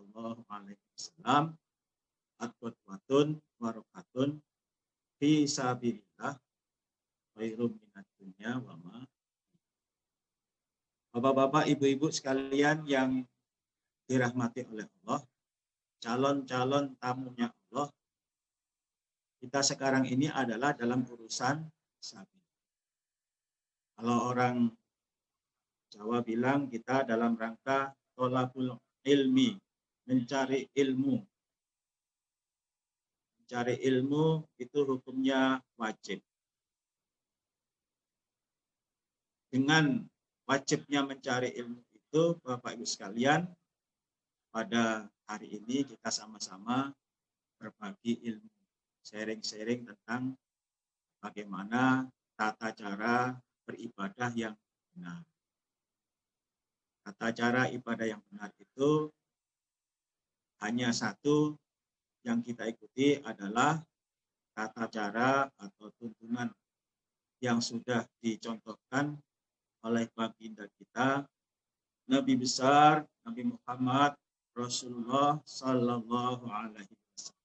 Shallallahu Alaihi Wasallam, at-qudwatun warokatun fi sabilillah khairum minad dunya wa ma. Bapak-bapak, ibu-ibu sekalian yang dirahmati oleh Allah, calon-calon tamunya Allah, kita sekarang ini adalah dalam urusan sabi. Kalau orang Jawa bilang kita dalam rangka tolabul ilmi, mencari ilmu. Mencari ilmu itu hukumnya wajib. Dengan wajibnya mencari ilmu itu, Bapak Ibu sekalian, pada hari ini kita sama-sama berbagi ilmu, sharing-sharing tentang bagaimana tata cara beribadah yang benar. Tata cara ibadah yang benar itu hanya satu yang kita ikuti adalah tata cara atau tuntunan yang sudah dicontohkan oleh baginda kita, Nabi besar, Nabi Muhammad Rasulullah Sallallahu Alaihi Wasallam.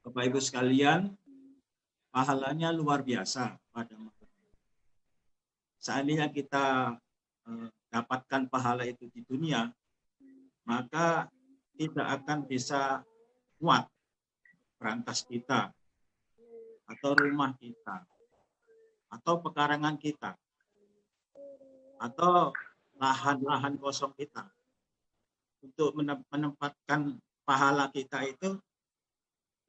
Bapak Ibu sekalian, pahalanya luar biasa pada seandainya kita dapatkan pahala itu di dunia, maka tidak akan bisa kuat berangkas kita, atau rumah kita, atau pekarangan kita, atau lahan-lahan kosong kita. Untuk menempatkan pahala kita itu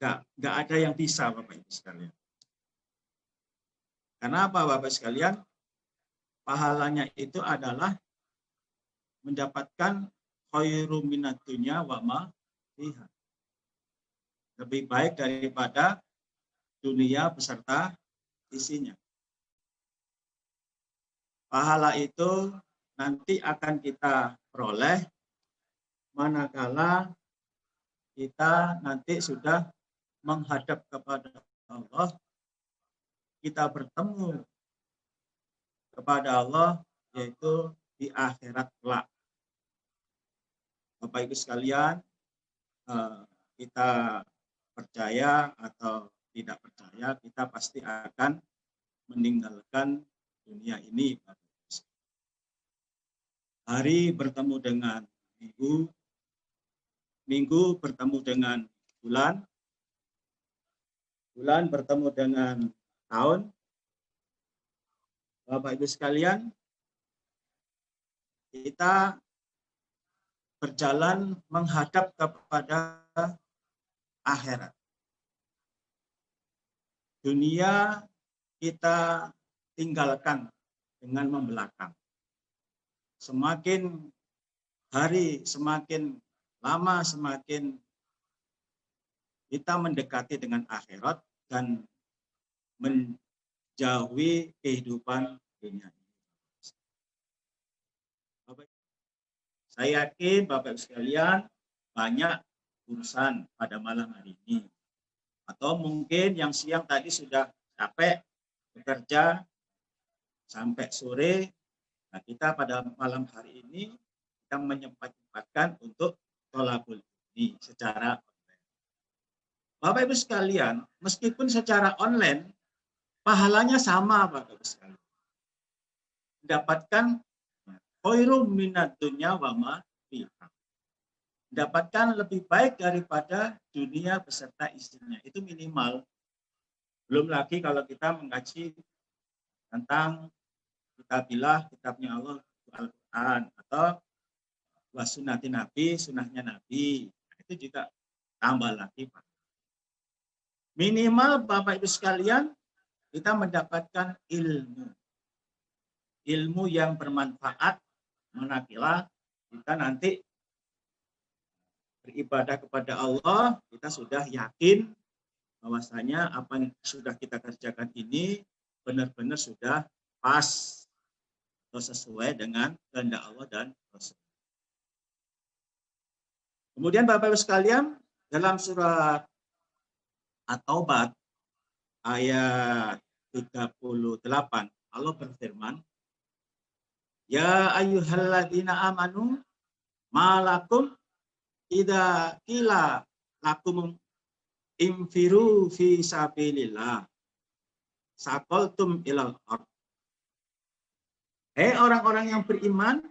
nggak ada yang bisa, Bapak Ibu sekalian. Karena apa, Bapak sekalian? Pahalanya itu adalah mendapatkan khairum minad dunya wa ma fiha. Lebih baik daripada dunia beserta isinya. Pahala itu nanti akan kita peroleh manakala kita nanti sudah menghadap kepada Allah, kita bertemu kepada Allah, yaitu di akhirat kelak. Bapak Ibu sekalian, kita percaya atau tidak percaya, kita pasti akan meninggalkan dunia ini. Hari bertemu dengan minggu, minggu bertemu dengan bulan, bulan bertemu dengan tahun. Bapak Ibu sekalian, kita berjalan menghadap kepada akhirat. Dunia kita tinggalkan dengan membelakang. Semakin hari, semakin lama, semakin kita mendekati dengan akhirat dan menjauhi kehidupan dunia. Saya yakin Bapak Ibu sekalian banyak urusan pada malam hari ini. Atau mungkin yang siang tadi sudah capek bekerja sampai sore. Nah, kita pada malam hari ini kita menyempatkan untuk tolabul ini secara online. Bapak Ibu sekalian, meskipun secara online pahalanya sama, Bapak Ibu sekalian. Mendapatkan khairum minad dunya wa ma fiha. Mendapatkan lebih baik daripada dunia beserta isinya. Itu minimal. Belum lagi kalau kita mengkaji tentang kitabillah, kitabnya Allah, Al-Quran, atau wasunnati Nabi, sunnahnya Nabi. Itu juga tambah lagi, Pak. Minimal Bapak Ibu sekalian, kita mendapatkan ilmu. Ilmu yang bermanfaat, manakala kita nanti beribadah kepada Allah, kita sudah yakin bahwasanya apa yang sudah kita kerjakan ini benar-benar sudah pas atau sesuai dengan kehendak Allah dan Rasul. Kemudian Bapak Ibu sekalian, dalam surat At-Taubah ayat 38, Allah berfirman, Ya ayyuhalladzina amanu malakum idza qila lakum infiru fi sabilillah saqaltum ilal ard. Hei orang-orang yang beriman,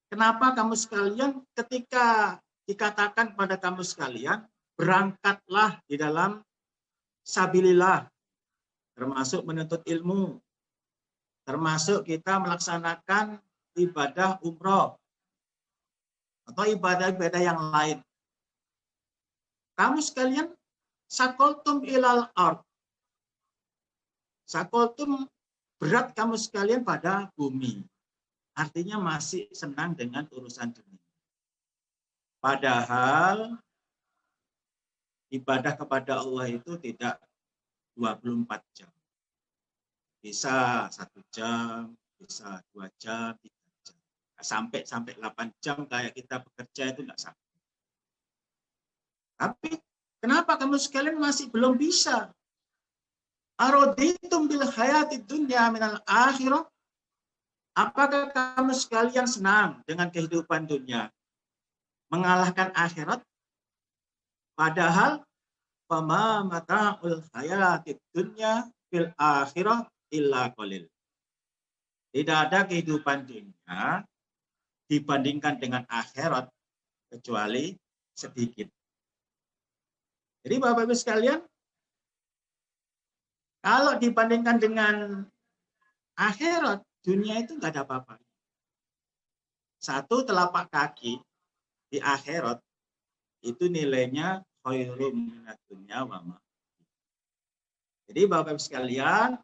kenapa kamu sekalian ketika dikatakan pada kamu sekalian berangkatlah di dalam sabilillah, termasuk menuntut ilmu, termasuk kita melaksanakan ibadah umroh atau ibadah-ibadah yang lain. Kamu sekalian sakoltum ilal ard. Sakoltum berat kamu sekalian pada bumi. Artinya masih senang dengan urusan dunia. Padahal ibadah kepada Allah itu tidak 24 jam. Bisa 1 jam, bisa 2 jam, 3 jam. Sampai 8 jam kayak kita bekerja itu enggak sampai. Tapi kenapa kamu sekalian masih belum bisa? Araditum bil hayatid dunya minal akhirah? Apakah kamu sekalian senang dengan kehidupan dunia mengalahkan akhirat? Padahal fama mata'ul hayatid dunya fil akhirah illa qalil. Tidak ada kehidupan dunia dibandingkan dengan akhirat kecuali sedikit. Jadi Bapak Ibu sekalian, kalau dibandingkan dengan akhirat, dunia itu nggak ada apa-apa. Satu telapak kaki di akhirat itu nilainya khairum minad dunya wa ma. Jadi Bapak Ibu sekalian,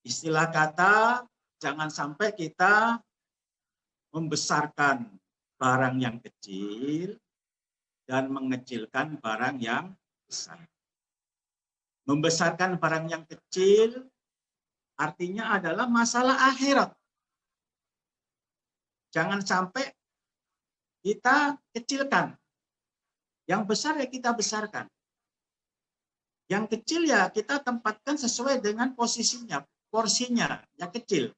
istilah kata jangan sampai kita membesarkan barang yang kecil dan mengecilkan barang yang besar. Membesarkan barang yang kecil artinya adalah masalah akhirat. Jangan sampai kita kecilkan. Yang besar ya kita besarkan. Yang kecil ya kita tempatkan sesuai dengan posisinya, porsinya yang kecil.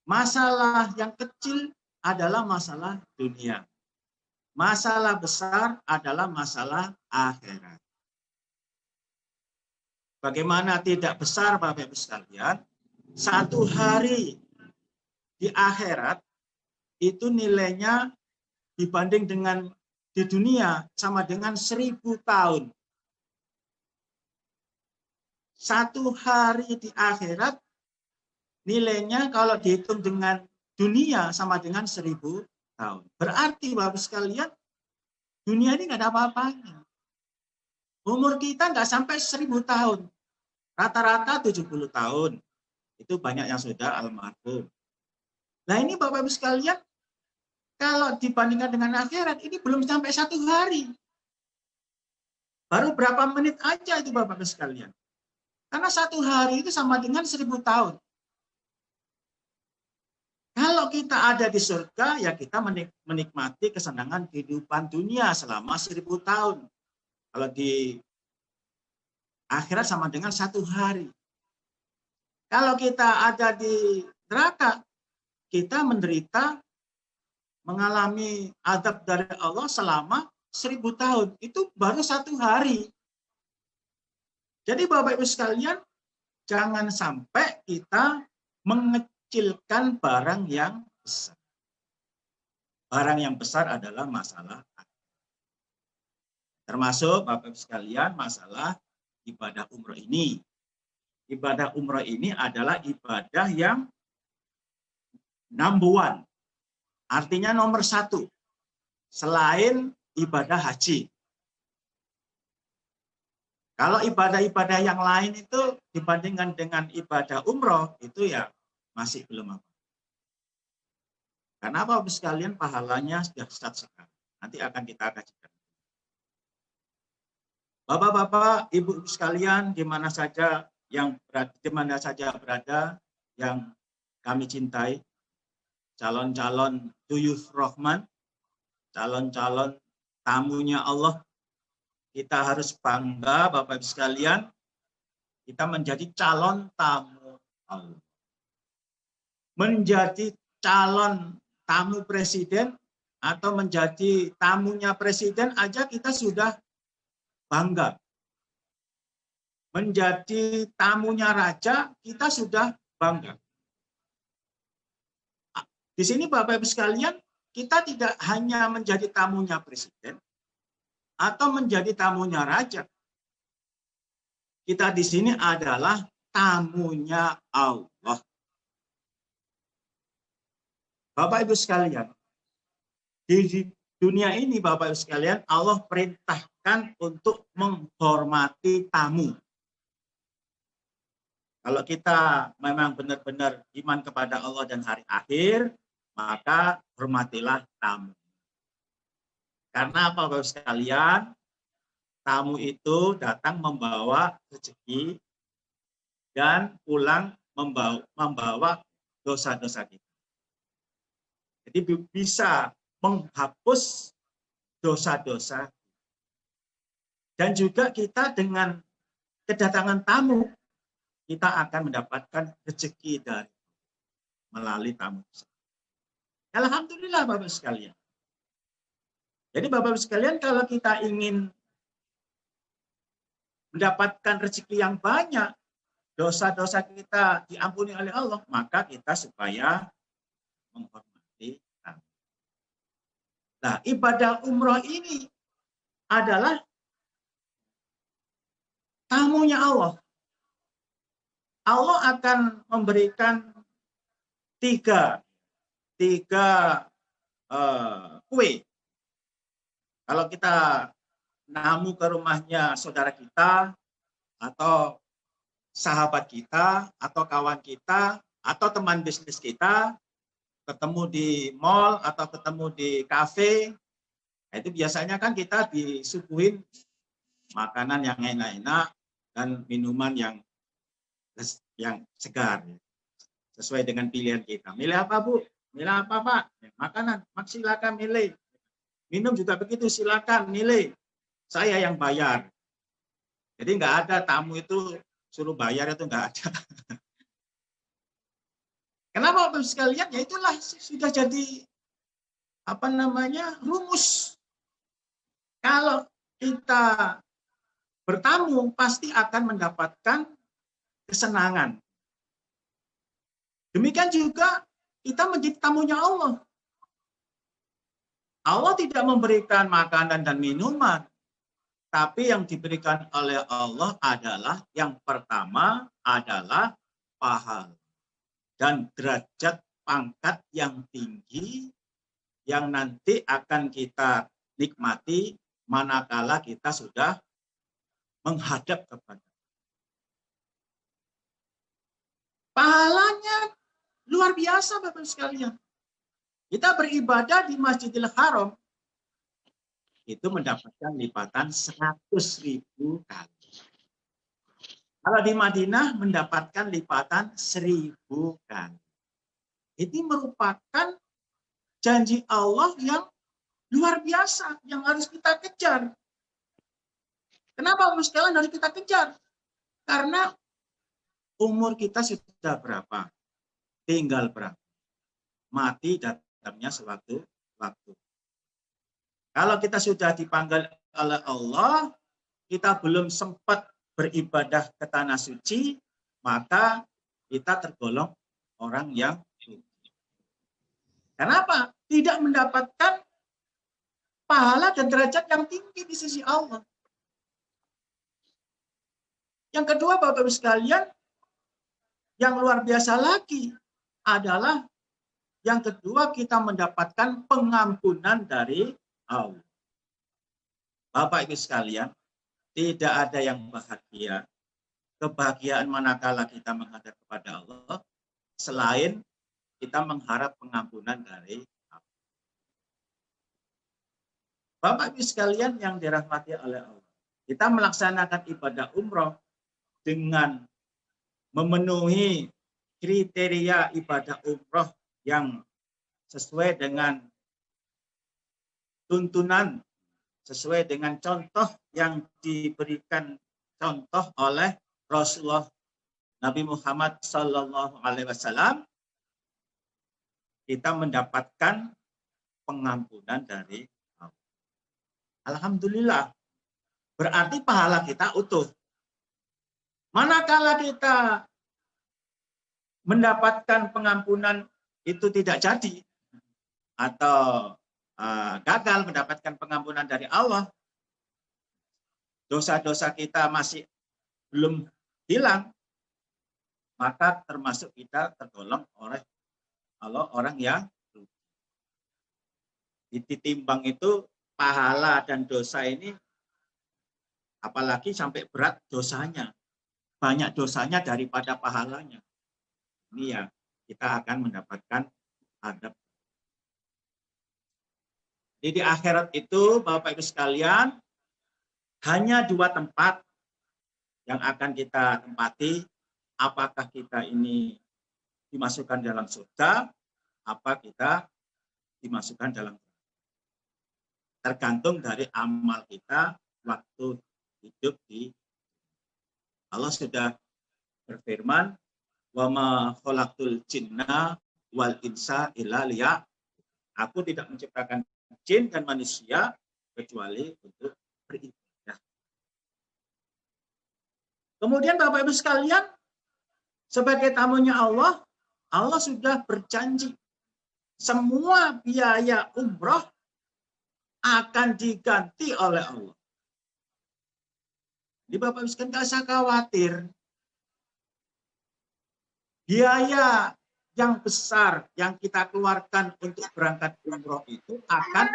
Masalah yang kecil adalah masalah dunia. Masalah besar adalah masalah akhirat. Bagaimana tidak besar Bapak Ibu sekalian? Satu hari di akhirat itu nilainya dibanding dengan di dunia sama dengan 1000 tahun. Satu hari di akhirat nilainya kalau dihitung dengan dunia sama dengan 1000 tahun. Berarti Bapak sekalian, dunia ini nggak ada apa-apanya. Umur kita nggak sampai 1000 tahun. Rata-rata 70 tahun. Itu banyak yang sudah almarhum. Nah ini Bapak Ibu sekalian, kalau dibandingkan dengan akhirat, ini belum sampai 1 hari. Baru berapa menit aja itu Bapak Ibu sekalian. Karena 1 hari itu sama dengan 1000 tahun. Kalau kita ada di surga, ya kita menikmati kesenangan kehidupan dunia selama 1000 tahun. Kalau di akhirat sama dengan 1 hari. Kalau kita ada di neraka, kita menderita, mengalami azab dari Allah selama 1000 tahun. Itu baru 1 hari. Jadi Bapak Ibu sekalian, jangan sampai kita mengecilkan barang yang besar. Barang yang besar adalah masalah. Termasuk Bapak Ibu sekalian masalah ibadah umroh ini. Ibadah umroh ini adalah ibadah yang number one. Artinya nomor 1. Selain ibadah haji. Kalau ibadah-ibadah yang lain itu dibandingkan dengan ibadah umroh, itu ya masih belum apa. Karena Bapak sekalian pahalanya sudah besar sekali. Nanti akan kita kajikan. Bapak-bapak, ibu sekalian, di mana saja berada yang kami cintai, calon-calon duyuf Rahman, calon-calon tamunya Allah, kita harus bangga Bapak Ibu sekalian, kita menjadi calon tamu Allah. menjadi calon tamu presiden atau menjadi tamunya presiden aja kita sudah bangga. Menjadi tamunya raja kita sudah bangga. Di sini Bapak Ibu sekalian, kita tidak hanya menjadi tamunya presiden atau menjadi tamunya raja. Kita di sini adalah tamunya Allah. Bapak Ibu sekalian, di dunia ini Bapak Ibu sekalian, Allah perintahkan untuk menghormati tamu. Kalau kita memang benar-benar iman kepada Allah dan hari akhir, maka hormatilah tamu. Karena apa Bapak Ibu sekalian? Tamu itu datang membawa rezeki dan pulang membawa dosa-dosa kita. Jadi bisa menghapus dosa-dosa. Dan juga kita dengan kedatangan tamu, kita akan mendapatkan rezeki dari melalui tamu. Alhamdulillah Bapak sekalian. Jadi Bapak sekalian, kalau kita ingin mendapatkan rezeki yang banyak, dosa-dosa kita diampuni oleh Allah, maka kita supaya menghormati tamu. Nah, ibadah umroh ini adalah tamunya Allah. Allah akan memberikan tiga kue. Kalau kita namu ke rumahnya saudara kita, atau sahabat kita, atau kawan kita, atau teman bisnis kita, ketemu di mall atau ketemu di kafe, itu biasanya kan kita disuguhin makanan yang enak-enak dan minuman yang segar, sesuai dengan pilihan kita. Milih apa Bu? Milih apa Pak? Makanan, silakan milih. Minum juga begitu, silakan milih. Saya yang bayar. Jadi nggak ada tamu itu suruh bayar, itu nggak ada. Kenapa Bapak sekalian? Ya itulah sudah jadi rumus. Kalau kita bertamu pasti akan mendapatkan kesenangan. Demikian juga kita menjadi tamunya Allah. Allah tidak memberikan makanan dan minuman, tapi yang diberikan oleh Allah adalah yang pertama adalah pahala dan derajat pangkat yang tinggi yang nanti akan kita nikmati manakala kita sudah menghadap kepada. Pahalanya luar biasa Bapak sekalian. Kita beribadah di Masjidil Haram itu mendapatkan lipatan 100.000 kali. Kalau di Madinah mendapatkan lipatan 1.000 kali. Ini merupakan janji Allah yang luar biasa yang harus kita kejar. Kenapa Bapak sekalian harus kita kejar? Karena umur kita sudah berapa? Tinggal berapa? Mati datangnya suatu waktu. Kalau kita sudah dipanggil oleh Allah, kita belum sempat beribadah ke tanah suci, maka kita tergolong orang yang suci. Kenapa? Tidak mendapatkan pahala dan derajat yang tinggi di sisi Allah. Yang kedua, Bapak-Ibu sekalian, yang luar biasa lagi adalah yang kedua kita mendapatkan pengampunan dari Allah. Bapak-Ibu sekalian, tidak ada yang bahagia, kebahagiaan manakala kita menghadap kepada Allah, selain kita mengharap pengampunan dari Allah. Bapak-Ibu sekalian yang dirahmati oleh Allah, kita melaksanakan ibadah umroh dengan memenuhi kriteria ibadah umroh yang sesuai dengan tuntunan, sesuai dengan contoh yang diberikan contoh oleh Rasulullah Nabi Muhammad Sallallahu Alaihi Wasallam. kita mendapatkan pengampunan dari Allah. Alhamdulillah, berarti pahala kita utuh. Manakala kita mendapatkan pengampunan itu tidak jadi, atau gagal mendapatkan pengampunan dari Allah, dosa-dosa kita masih belum hilang, maka termasuk kita tergolong oleh Allah orang yang rugi. Ditimbang itu pahala dan dosa ini, apalagi sampai berat dosanya, banyak dosanya daripada pahalanya. Ini ya, kita akan mendapatkan adab. Jadi di akhirat itu, Bapak Ibu sekalian, hanya dua tempat yang akan kita tempati. Apakah kita ini dimasukkan dalam surga, apa kita dimasukkan dalam neraka. Tergantung dari amal kita waktu hidup di. Allah sudah berfirman, wa ma khalaqtul jinna wal insa illa liya. Aku tidak menciptakan jin dan manusia kecuali untuk beribadah. Kemudian Bapak Ibu sekalian, sebagai tamunya Allah, Allah sudah berjanji semua biaya umroh akan diganti oleh Allah. Jadi Bapak Ibu sekalian, tidak usah khawatir. Biaya yang besar yang kita keluarkan untuk berangkat umroh itu akan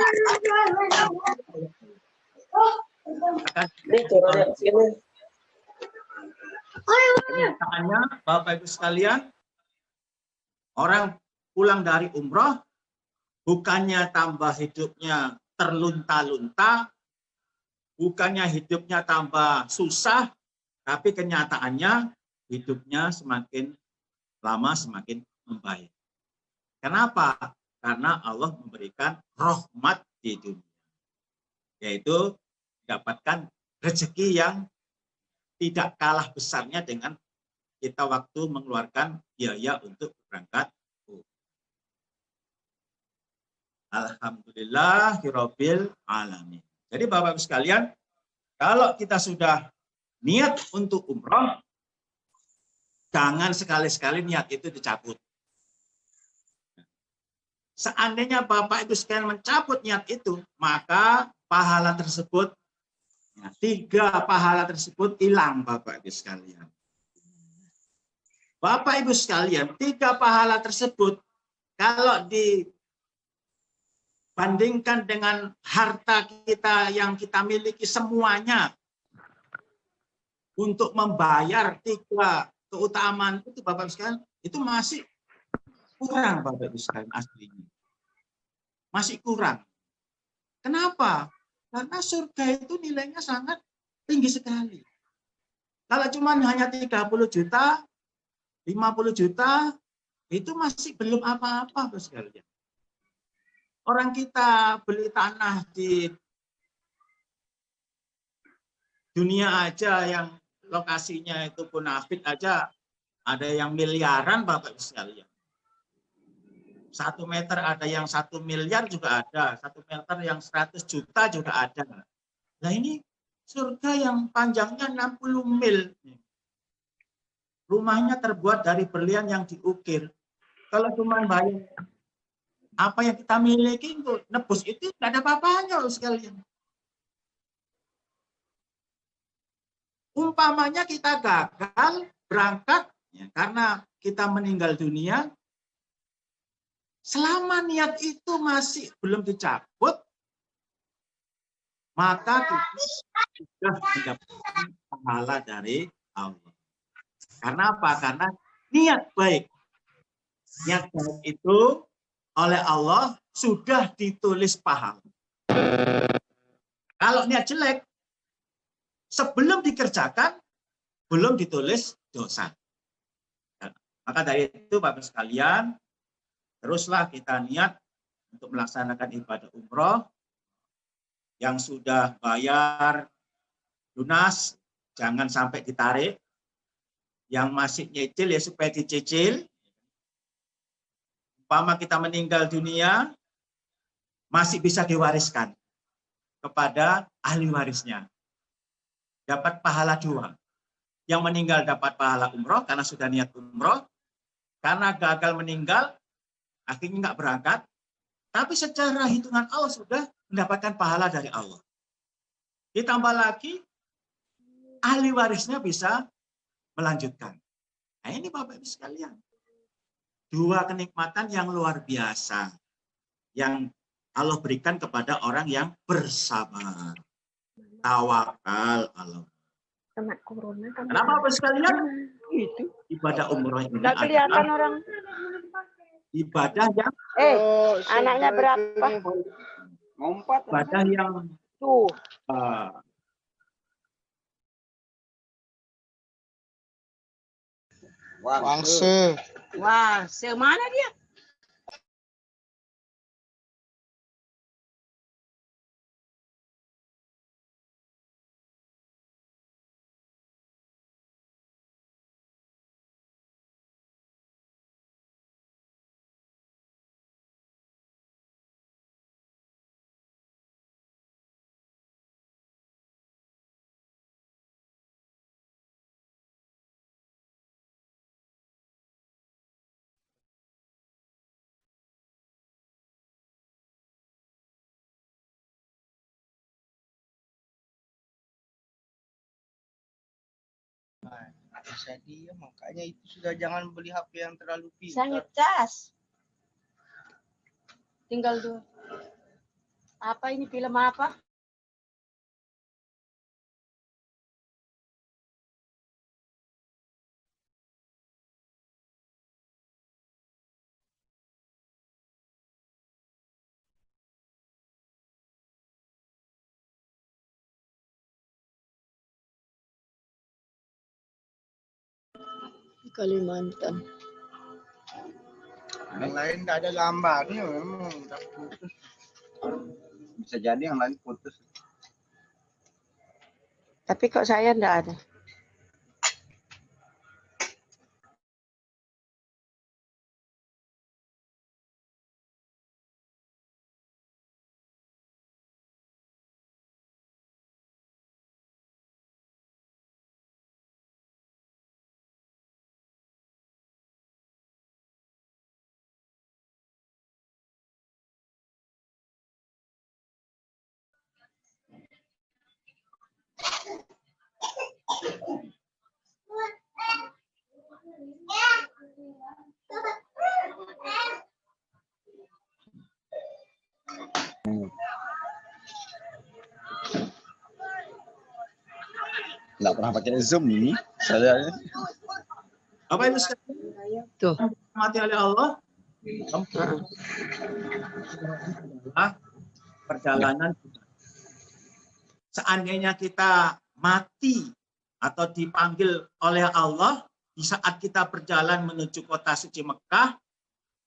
kenyataannya, Bapak Ibu sekalian, orang pulang dari umroh bukannya tambah hidupnya terlunta-lunta, bukannya hidupnya tambah susah, tapi kenyataannya hidupnya semakin lama semakin membaik. Kenapa? Karena Allah memberikan rahmat di dunia, yaitu dapatkan rezeki yang tidak kalah besarnya dengan kita waktu mengeluarkan biaya untuk berangkat. Alhamdulillahirabbil alamin. Jadi Bapak Ibu sekalian, kalau kita sudah niat untuk umroh, jangan sekali-sekali niat itu dicabut. Seandainya Bapak Ibu sekalian mencabut niat itu, maka pahala tersebut, 3 pahala tersebut hilang Bapak Ibu sekalian. Bapak Ibu sekalian, 3 pahala tersebut kalau dibandingkan dengan harta kita yang kita miliki semuanya untuk membayar 3 keutamaan itu, Bapak Ibu sekalian, itu masih kurang Bapak Ibu sekalian aslinya. Masih kurang. Kenapa? Karena surga itu nilainya sangat tinggi sekali. Kalau cuma hanya 30 juta, 50 juta, itu masih belum apa-apa Bapak sekalian. Orang kita beli tanah di dunia aja yang lokasinya itu munafik aja, ada yang miliaran Bapak sekalian. 1 meter ada yang 1 miliar juga ada, 1 meter yang 100 juta juga ada. Nah ini surga yang panjangnya 60 mil. Rumahnya terbuat dari berlian yang diukir. Kalau cuma bayar apa yang kita miliki untuk nebus itu tidak ada apa-apanya sekalian. Umpamanya kita gagal berangkat ya, karena kita meninggal dunia, selama niat itu masih belum dicabut, maka kita sudah mendapatkan pahala dari Allah. Karena apa? Karena niat baik. Niat baik itu oleh Allah sudah ditulis pahala. Kalau niat jelek, sebelum dikerjakan, belum ditulis dosa. Maka dari itu Bapak sekalian, teruslah kita niat untuk melaksanakan ibadah umroh. Yang sudah bayar lunas, jangan sampai ditarik. Yang masih nyicil ya supaya dicicil. Umpama kita meninggal dunia, masih bisa diwariskan kepada ahli warisnya. Dapat pahala 2. Yang meninggal dapat pahala umroh karena sudah niat umroh. Karena gagal meninggal, akhirnya nggak berangkat. Tapi secara hitungan Allah sudah mendapatkan pahala dari Allah. Ditambah lagi, ahli warisnya bisa melanjutkan. Nah ini Bapak Ibu sekalian. 2 kenikmatan yang luar biasa. Yang Allah berikan kepada orang yang bersabar. Tawakal Allah. Kena corona. Kenapa Bapak sekalian? Itu. Ibadah umroh ini Nggak kelihatan orang. Ibadah yang Anaknya berapa? Ibadah yang Tuh. Wangse. Wah, semana dia? Bisa dia, makanya itu sudah jangan beli HP yang terlalu Saya pintar. ngecas. Tinggal tuh. Apa ini film apa? Kalimantan. Yang lain nggak ada gambarnya, memang udah putus. Bisa jadi yang lain putus. Tapi kok saya enggak ada. Nggak pernah pakai Zoom ini, saya. Bapak Ibu sekalian, Tuh. mati oleh Allah. Perjalanan. Seandainya kita mati atau dipanggil oleh Allah di saat kita berjalan menuju kota suci Mekah,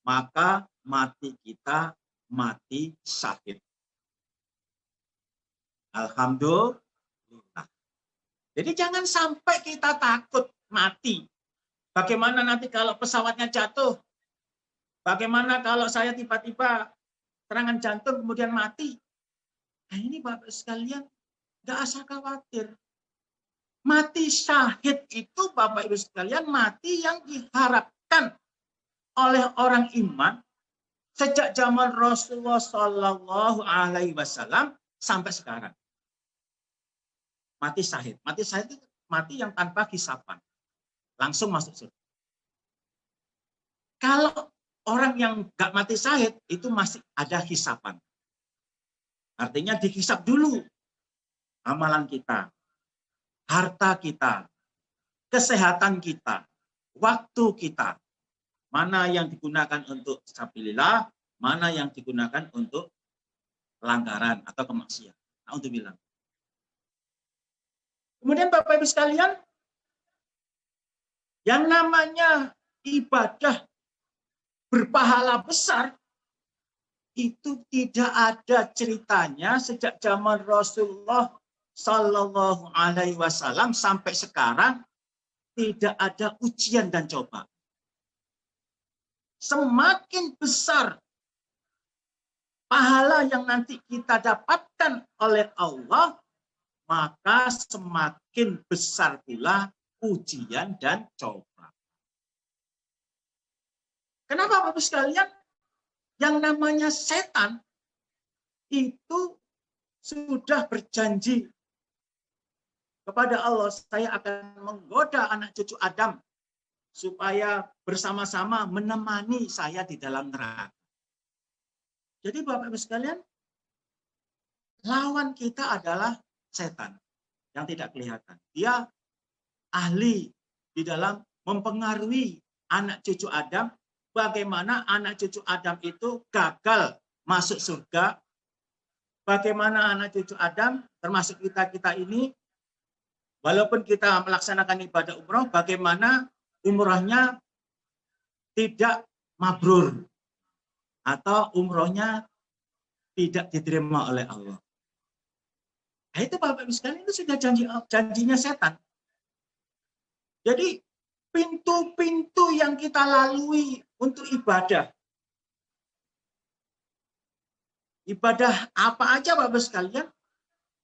maka mati kita mati syahid. Alhamdulillah. Jadi jangan sampai kita takut mati. Bagaimana nanti kalau pesawatnya jatuh? Bagaimana kalau saya tiba-tiba serangan jantung kemudian mati? Nah ini Bapak sekalian, nggak usah khawatir. Mati syahid itu Bapak Ibu sekalian mati yang diharapkan oleh orang iman sejak zaman Rasulullah Shallallahu Alaihi Wasallam sampai sekarang. Mati syahid. Mati syahid itu mati yang tanpa hisapan. Langsung masuk surga. Kalau orang yang nggak mati syahid itu masih ada hisapan. Artinya dihisap dulu amalan kita, harta kita, kesehatan kita, waktu kita. Mana yang digunakan untuk sabilillah, mana yang digunakan untuk pelanggaran atau kemaksiatan. Nah, untuk bilang. Kemudian Bapak Ibu sekalian, yang namanya ibadah berpahala besar, itu tidak ada ceritanya sejak zaman Rasulullah Shallallahu Alaihi Wasallam sampai sekarang tidak ada ujian dan coba. semakin besar pahala yang nanti kita dapatkan oleh Allah, maka semakin besar pula ujian dan cobaan. Kenapa Bapak sekalian? Yang namanya setan itu sudah berjanji kepada Allah, saya akan menggoda anak cucu Adam supaya bersama-sama menemani saya di dalam neraka. Jadi Bapak Ibu sekalian, lawan kita adalah setan yang tidak kelihatan. Dia ahli di dalam mempengaruhi anak cucu Adam, bagaimana anak cucu Adam itu gagal masuk surga, bagaimana anak cucu Adam, termasuk kita ini, walaupun kita melaksanakan ibadah umroh, bagaimana umrohnya tidak mabrur atau umrohnya tidak diterima oleh Allah. Nah, itu Bapak Ibu sekalian, itu sudah janjinya setan. Jadi pintu-pintu yang kita lalui untuk ibadah apa aja Bapak Ibu sekalian,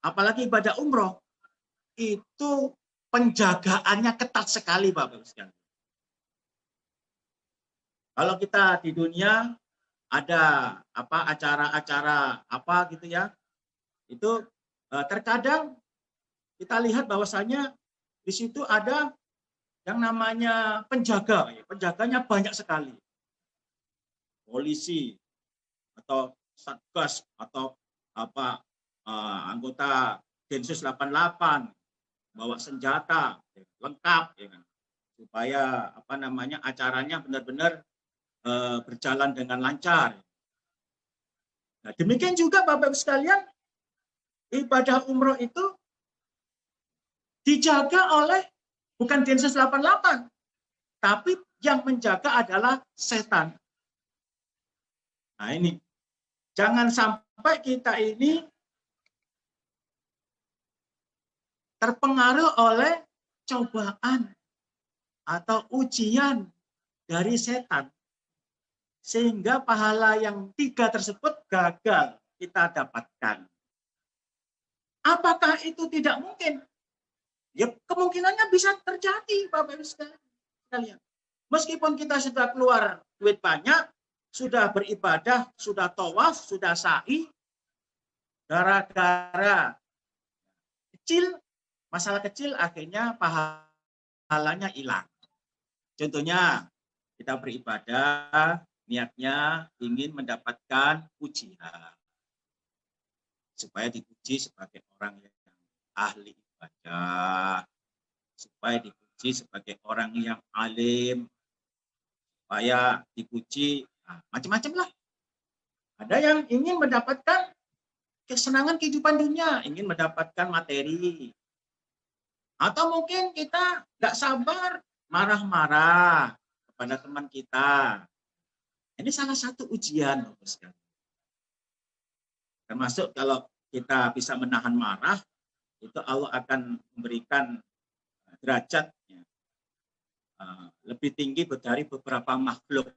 apalagi ibadah umroh, itu penjagaannya ketat sekali Bapak Ibu sekalian. Kalau kita di dunia ada acara-acara gitu ya, itu terkadang kita lihat bahwasanya di situ ada yang namanya penjaga, penjaganya banyak sekali, polisi atau satgas atau anggota Densus 88 bawa senjata lengkap, ya kan? Supaya acaranya benar-benar berjalan dengan lancar. Nah, demikian juga Bapak Ibu sekalian, ibadah umroh itu dijaga oleh bukan Densus 88, tapi yang menjaga adalah setan. Nah ini, jangan sampai kita ini terpengaruh oleh cobaan atau ujian dari setan, sehingga pahala yang 3 tersebut gagal kita dapatkan. Apakah itu tidak mungkin? Ya, kemungkinannya bisa terjadi, Bapak Ibu sekalian. Meskipun kita sudah keluar duit banyak, sudah beribadah, sudah tawaf, sudah sa'i, gara-gara masalah kecil, akhirnya pahalanya hilang. Contohnya, kita beribadah, niatnya ingin mendapatkan pujian, supaya dipuji sebagai orang yang ahli ibadah, supaya dipuji sebagai orang yang alim, supaya dipuji, macam-macam lah. Ada yang ingin mendapatkan kesenangan kehidupan dunia, ingin mendapatkan materi. Atau mungkin kita nggak sabar, marah-marah kepada teman kita. Ini salah satu ujian, Bapak sekalian. Termasuk kalau kita bisa menahan marah, itu Allah akan memberikan derajatnya lebih tinggi dari beberapa makhluk.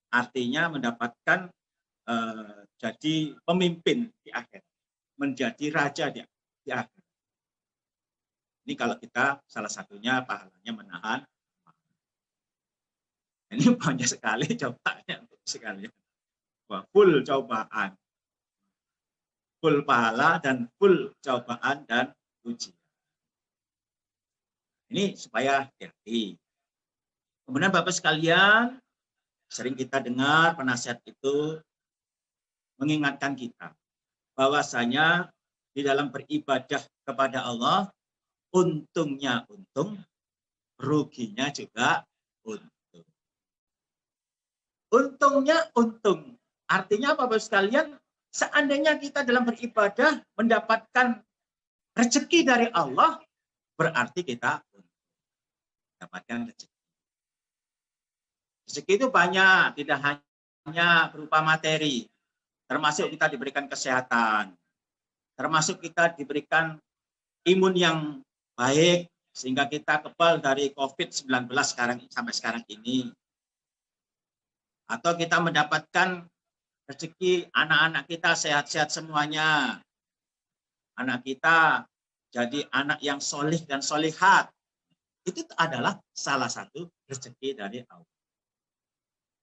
Artinya mendapatkan jadi pemimpin di akhir, menjadi raja di akhir. Ini kalau kita salah satunya pahalanya menahan. Ini banyak sekali cobaannya untuk sekalian. Wah, full cobaan, full pahala dan full cobaan dan ujian. Ini supaya hati-hati. Kemudian Bapak sekalian, sering kita dengar penasihat itu mengingatkan kita bahwasanya di dalam beribadah kepada Allah, untungnya untung, ruginya juga untung. Untungnya untung. Artinya apa Bapak sekalian? Seandainya kita dalam beribadah mendapatkan rezeki dari Allah, berarti kita mendapatkan rezeki. Rezeki itu banyak, tidak hanya berupa materi. Termasuk kita diberikan kesehatan. Termasuk kita diberikan imun yang baik, sehingga kita kebal dari COVID-19 sampai sekarang ini. Atau kita mendapatkan rezeki anak-anak kita sehat-sehat semuanya. Anak kita jadi anak yang solih dan solihat. Itu adalah salah satu rezeki dari Allah.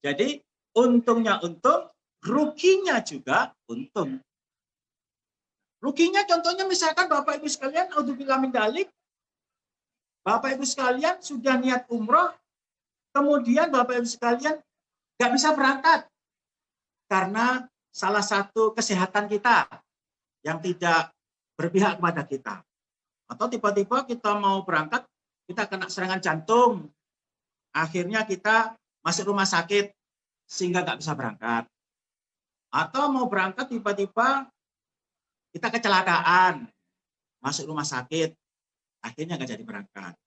Jadi untungnya untung, ruginya juga untung. Ruginya contohnya misalkan Bapak Ibu sekalian, audzubillah min dzalik, Bapak Ibu sekalian sudah niat umroh, kemudian Bapak Ibu sekalian nggak bisa berangkat karena salah satu kesehatan kita yang tidak berpihak kepada kita. Atau tiba-tiba kita mau berangkat, kita kena serangan jantung, akhirnya kita masuk rumah sakit sehingga nggak bisa berangkat. Atau mau berangkat tiba-tiba kita kecelakaan, masuk rumah sakit, akhirnya nggak jadi berangkat.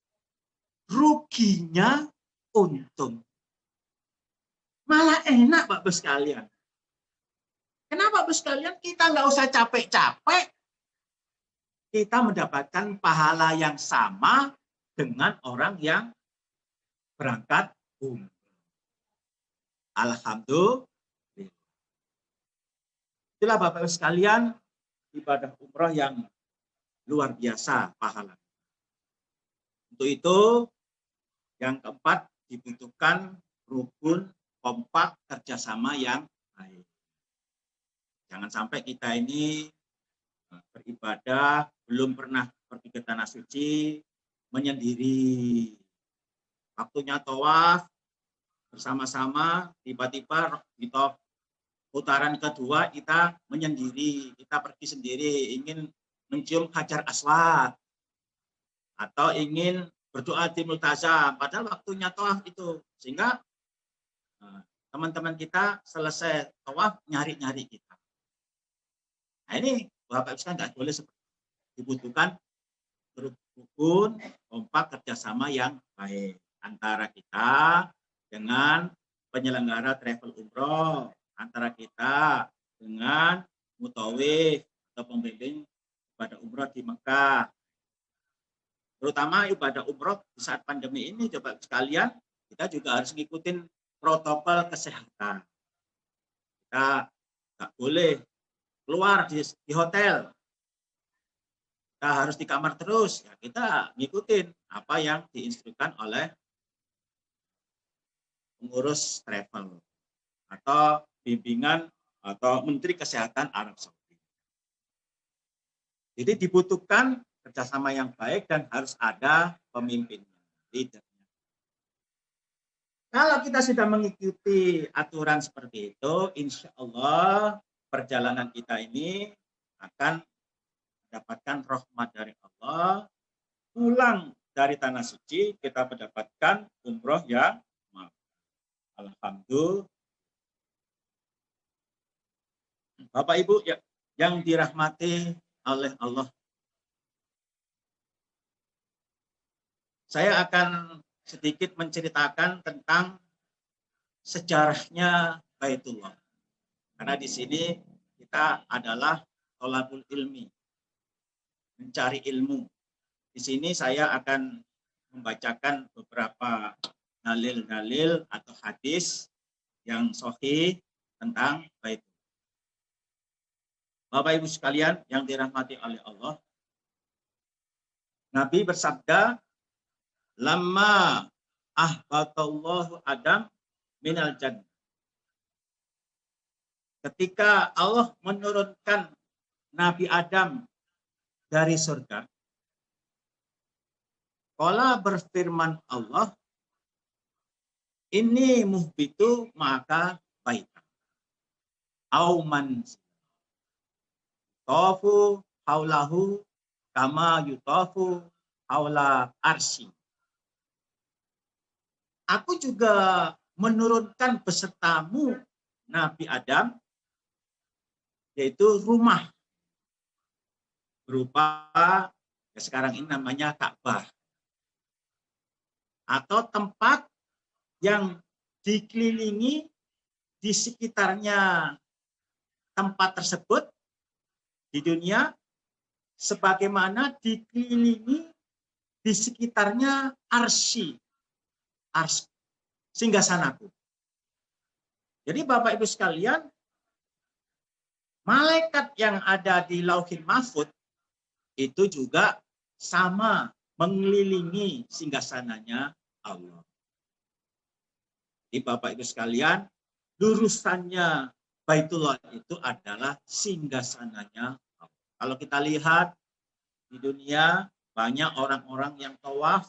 Ruginya untung. Malah enak Bapak sekalian. Kenapa Bapak sekalian? Kita nggak usah capek-capek. Kita mendapatkan pahala yang sama dengan orang yang berangkat umroh. Alhamdulillah. Itulah Bapak Ibu sekalian, ibadah umroh yang luar biasa pahala. Untuk itu, yang keempat dibutuhkan rukun, kompak, kerjasama yang baik. Jangan sampai kita ini beribadah, belum pernah pergi ke tanah suci, menyendiri. Waktunya tawaf, bersama-sama, tiba-tiba di putaran kedua kita menyendiri, kita pergi sendiri, ingin mencium hajar aswad, atau ingin berdoa di multazam, padahal waktunya tawaf itu. Sehingga teman-teman kita selesai tawaf nyari-nyari kita. Nah ini Bapak Ibu sekalian nggak boleh seperti itu. Dibutuhkan rukun, kompak, kerjasama yang baik antara kita dengan penyelenggara travel umroh, antara kita dengan mutawif atau pembimbing ibadah umroh di Mekah. Terutama ibadah umroh di saat pandemi ini, coba sekalian, kita juga harus ngikutin protokol kesehatan. Kita nggak boleh keluar di hotel. Kita harus di kamar terus. Ya, kita ngikutin apa yang diinstruksikan oleh pengurus travel atau bimbingan atau Menteri Kesehatan Arab Saudi. Jadi dibutuhkan kerjasama yang baik dan harus ada pemimpinnya. Kalau kita sudah mengikuti aturan seperti itu, insya Allah perjalanan kita ini akan mendapatkan rahmat dari Allah. Pulang dari tanah suci, kita mendapatkan umroh yang alhamdulillah. Bapak Ibu yang dirahmati oleh Allah, saya akan sedikit menceritakan tentang sejarahnya Baitullah. Karena di sini kita adalah thalabul ilmi, mencari ilmu. Di sini saya akan membacakan beberapa dalil-dalil atau hadis yang sahih tentang Baitullah. Bapak Ibu sekalian yang dirahmati oleh Allah, Nabi bersabda, "Lamma ahbatallahu Adam minal jannah." Ketika Allah menurunkan Nabi Adam dari surga, qala berfirman Allah, "Ini muhbitu maka baita auman tafu haulahu kama yutafu haula arsy." Aku juga menurunkan besertamu Nabi Adam, yaitu rumah berupa ya sekarang ini namanya Ka'bah, atau tempat yang dikelilingi di sekitarnya tempat tersebut di dunia, sebagaimana dikelilingi di sekitarnya arsy, singgasanaku. Jadi Bapak Ibu sekalian, malaikat yang ada di Lauhil Mahfuz itu juga sama mengelilingi singgasananya Allah. Jadi Bapak Ibu sekalian, lurusannya Baitullah itu adalah singgasananya Allah. Kalau kita lihat di dunia, banyak orang-orang yang tawaf,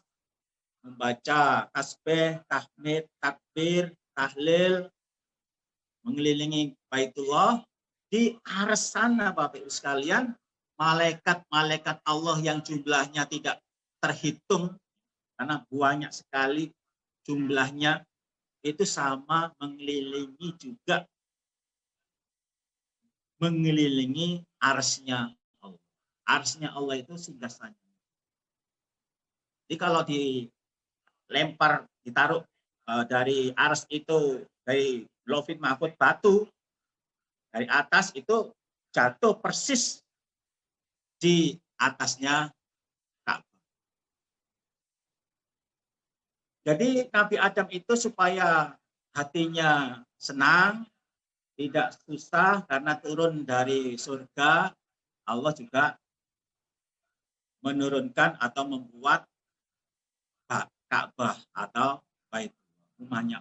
membaca tasbih, tahmid, takbir, tahlil, mengelilingi Baitullah. Di aras sana Bapak Ibu sekalian, malaikat-malaikat Allah yang jumlahnya tidak terhitung, karena banyak sekali jumlahnya, itu sama mengelilingi juga, mengelilingi arsnya Allah. Arsnya Allah itu singgasananya. Jadi kalau dilempar, ditaruh dari ars itu, dari Lauhil Mahfuz batu, dari atas itu jatuh persis di atasnya Ka'bah. Jadi Nabi Adam itu supaya hatinya senang, tidak susah karena turun dari surga, Allah juga menurunkan atau membuat Ka'bah atau Baitullah, rumahnya.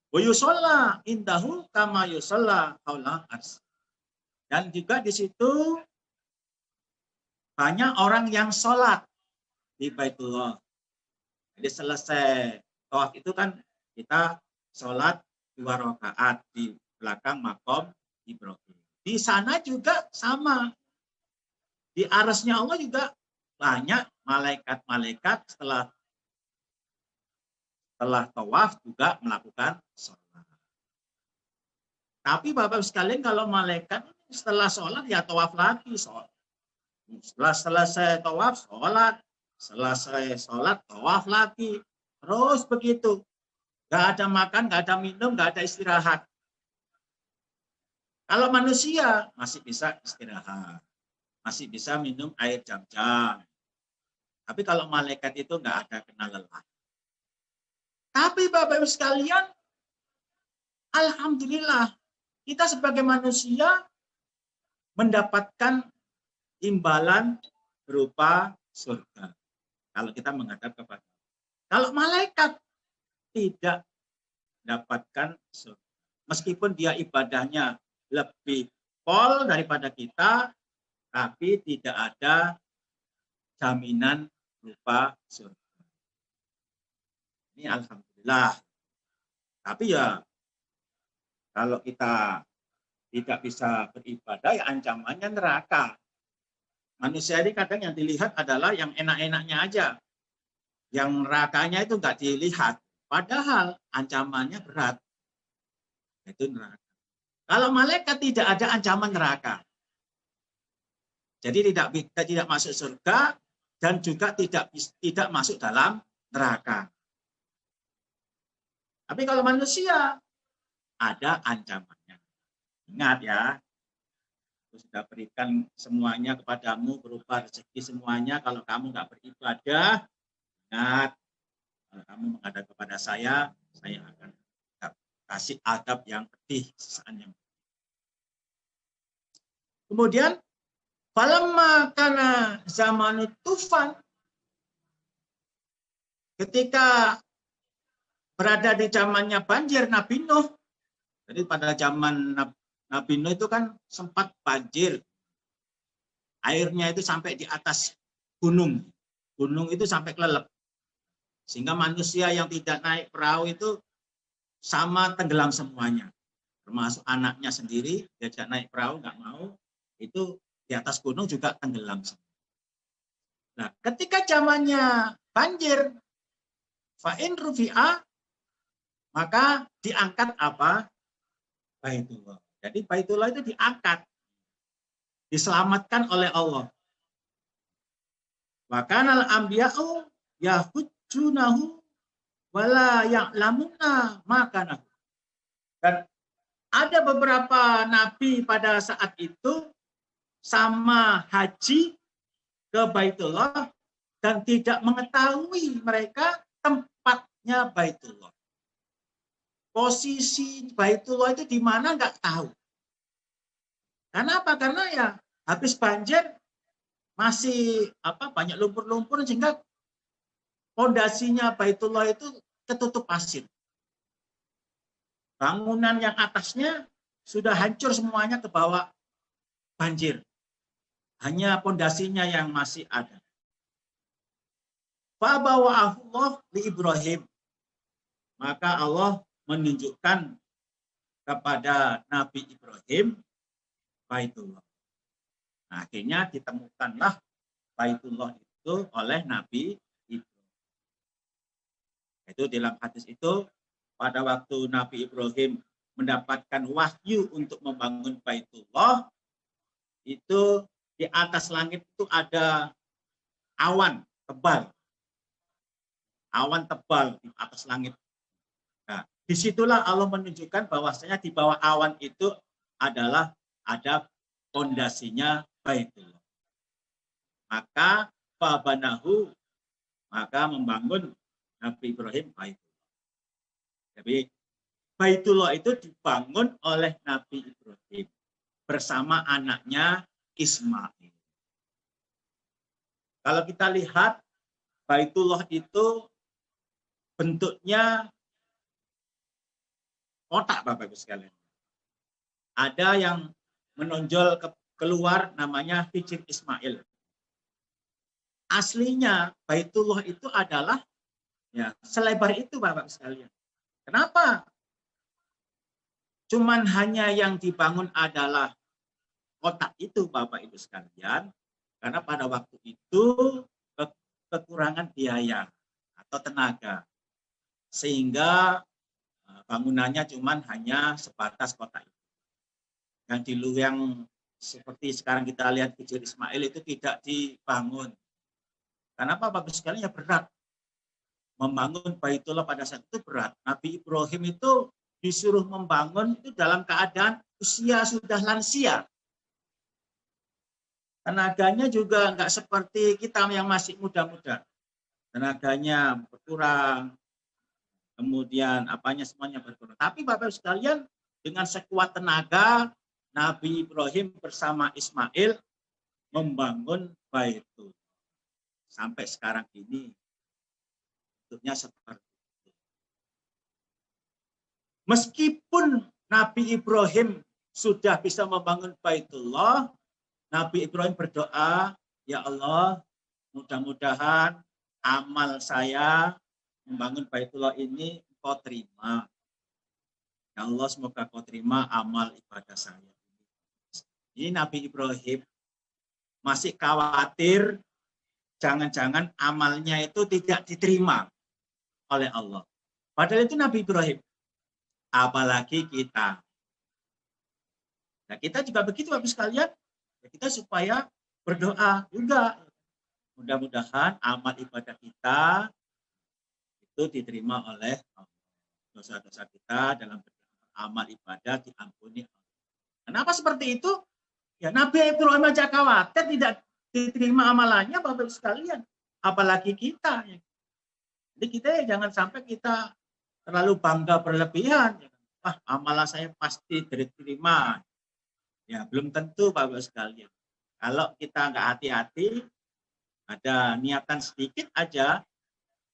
Wa yusalla indahu kama yusalla haula ars. Dan juga di situ banyak orang yang sholat di Baitullah. Jadi selesai tawaf itu kan kita sholat 2 rakaat di belakang makom Ibrahim. Di sana juga sama. Di arasnya Allah juga banyak malaikat-malaikat setelah tawaf juga melakukan sholat. Tapi Bapak sekalian, kalau malaikat setelah sholat ya tawaf lagi. Setelah selesai tawaf, sholat. Selesai sholat, tawaf lagi. Terus begitu. Gak ada makan, gak ada minum, gak ada istirahat. Kalau manusia masih bisa istirahat. Masih bisa minum air jam-jam. Tapi kalau malaikat itu gak ada kena lelah. Tapi Bapak Ibu sekalian, alhamdulillah, kita sebagai manusia mendapatkan imbalan berupa surga. Kalau kita menghadap kepada Allah. Kalau malaikat tidak mendapatkan surga. Meskipun dia ibadahnya lebih pol daripada kita, tapi tidak ada jaminan berupa surga. Ini alhamdulillah. Tapi ya kalau kita tidak bisa beribadah, ya ancamannya neraka. Manusia ini kadang yang dilihat adalah yang enak-enaknya aja. Yang nerakanya itu nggak dilihat. Padahal ancamannya berat. Itu neraka. Kalau malaikat tidak ada ancaman neraka. Jadi tidak masuk surga dan juga tidak masuk dalam neraka. Tapi kalau manusia ada ancamannya. Ingat ya, aku sudah berikan semuanya kepadamu berupa rezeki semuanya. Kalau kamu nggak beribadah, ingat, kalau kamu menghadap kepada saya akan kasih adab yang pedih, sisaan yang pedih. Kemudian, falamma kana zamanut tufan, ketika berada di zamannya banjir Nabi Nuh. Jadi pada zaman Nabi Nuh itu kan sempat banjir. Airnya itu sampai di atas gunung. Gunung itu sampai kelelep. Sehingga manusia yang tidak naik perahu itu sama tenggelam semuanya. Termasuk anaknya sendiri, diajak naik perahu, nggak mau. Itu di atas gunung juga tenggelam semua. Nah, ketika zamannya banjir, fa'in rufi'a, maka diangkat apa? Baitullah. Jadi Baitullah itu diangkat. Diselamatkan oleh Allah. Wa kanal anbiya'u yahujjunahu wala ya'lamuna makanahu. Dan ada beberapa nabi pada saat itu sama haji ke Baitullah dan tidak mengetahui mereka tempatnya Baitullah. posisi Baitullah itu di mana nggak tahu. Karena apa? Karena ya habis banjir masih banyak lumpur-lumpur sehingga fondasinya Baitullah itu ketutup pasir. Bangunan yang atasnya sudah hancur semuanya ke bawah banjir. Hanya fondasinya yang masih ada. Fabawa'ahullah li Ibrahim. Maka Allah menunjukkan kepada Nabi Ibrahim Baitullah. Nah, akhirnya ditemukanlah Baitullah itu oleh Nabi Ibrahim. Itu dalam hadis itu, pada waktu Nabi Ibrahim mendapatkan wahyu untuk membangun Baitullah, itu di atas langit itu ada awan tebal. Awan tebal di atas langit. Nah, disitulah Allah menunjukkan bahwasanya di bawah awan itu adalah ada fondasinya Baitullah. Maka fabanahu, maka membangun Nabi Ibrahim Baitullah. Jadi Baitullah itu dibangun oleh Nabi Ibrahim bersama anaknya Ismail. Kalau kita lihat Baitullah itu bentuknya kotak, Bapak Ibu sekalian. Ada yang menonjol keluar namanya Hijr Ismail. Aslinya Baitullah itu adalah ya selebar itu, Bapak Ibu sekalian. Kenapa? Cuman hanya yang dibangun adalah kotak itu, Bapak Ibu sekalian, karena pada waktu itu kekurangan biaya atau tenaga, sehingga bangunannya cuman hanya sebatas kotak itu. Yang seperti sekarang kita lihat Hijr Ismail itu tidak dibangun. Kenapa, Bapak Ibu sekalian? Ya berat. Membangun Baitullah pada saat itu berat. Nabi Ibrahim itu disuruh membangun itu dalam keadaan usia sudah lansia. Tenaganya juga nggak seperti kita yang masih muda-muda. Tenaganya berkurang, kemudian semuanya berkurang. Tapi Bapak Ibu sekalian, dengan sekuat tenaga, Nabi Ibrahim bersama Ismail membangun Baitullah. Sampai sekarang ini bentuknya seperti itu. Meskipun Nabi Ibrahim sudah bisa membangun Baitullah, Nabi Ibrahim berdoa, ya Allah, mudah-mudahan amal saya membangun Baitullah ini Engkau terima. Ya Allah, semoga Kau terima amal ibadah saya. Ini Nabi Ibrahim masih khawatir jangan-jangan amalnya itu tidak diterima oleh Allah. Padahal itu Nabi Ibrahim. Apalagi kita. Nah, kita juga begitu, Bapak sekalian. Kita supaya berdoa juga. Mudah-mudahan amal ibadah kita itu diterima oleh Allah. Dosa-dosa kita dalam amal ibadah diampuni. Kenapa seperti itu? Ya, Nabi Ibrahim aja khawatir tidak diterima amalannya, Bapak sekalian. Apalagi kita. Jadi kita jangan sampai kita terlalu bangga berlebihan. Amalan saya pasti diterima. Ya, belum tentu, Bapak sekalian. Kalau kita nggak hati-hati, ada niatan sedikit aja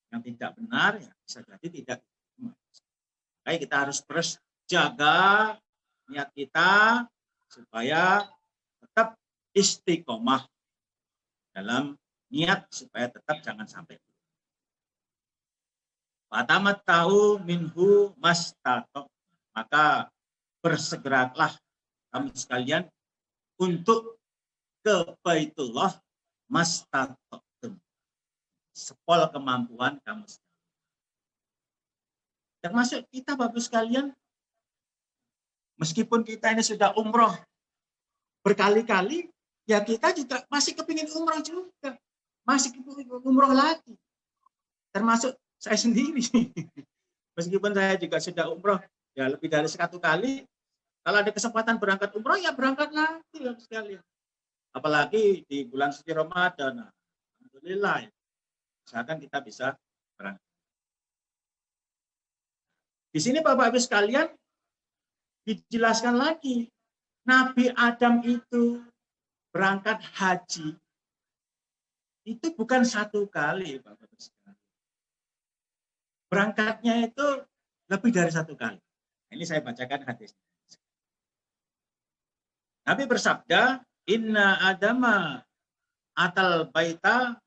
yang tidak benar, ya bisa jadi tidak. Makanya kita harus terus jaga niat kita supaya tetap istiqomah dalam niat, supaya tetap jangan sampai. Fatamat tahu minhu mastatok, maka bersegeralah kamu sekalian untuk ke Baitullah mastatok, sepol kemampuan kamu sekalian. Termasuk kita, Bapak sekalian, meskipun kita ini sudah umroh berkali-kali, ya kita juga masih kepingin umroh juga. Masih kepingin umroh lagi. Termasuk saya sendiri. Meskipun saya juga sudah umroh ya lebih dari 1 kali, kalau ada kesempatan berangkat umroh, ya berangkat lagi, Bapak sekalian. Apalagi di bulan suci Ramadan. Alhamdulillah. Misalkan kita bisa berangkat. Di sini Bapak Ibu sekalian dijelaskan lagi, Nabi Adam itu berangkat haji itu bukan satu kali, Bapak Ibu sekalian. Berangkatnya itu lebih dari satu kali. Ini saya bacakan hadis. Nabi bersabda, Inna Adama atal baita,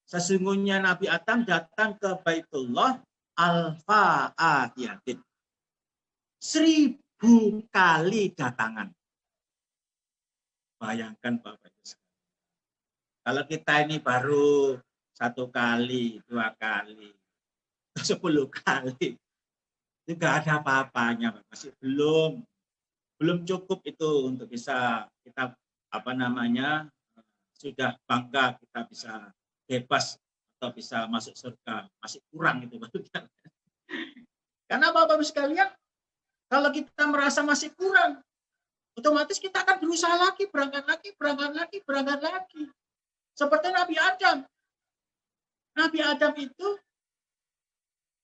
sesungguhnya Nabi Adam datang ke Baitullah alfa ahiyatin. 1000 kali datangan. Bayangkan Bapak Ibu sekalian. Kalau kita ini baru 1 kali, 2 kali, 10 kali, itu nggak ada apa-apanya, masih belum cukup itu untuk bisa kita sudah bangga kita bisa bebas atau bisa masuk surga, masih kurang itu. Karena Bapak-Bapak sekalian, kalau kita merasa masih kurang, otomatis kita akan berusaha lagi, berangkat lagi. Seperti Nabi Adam. Nabi Adam itu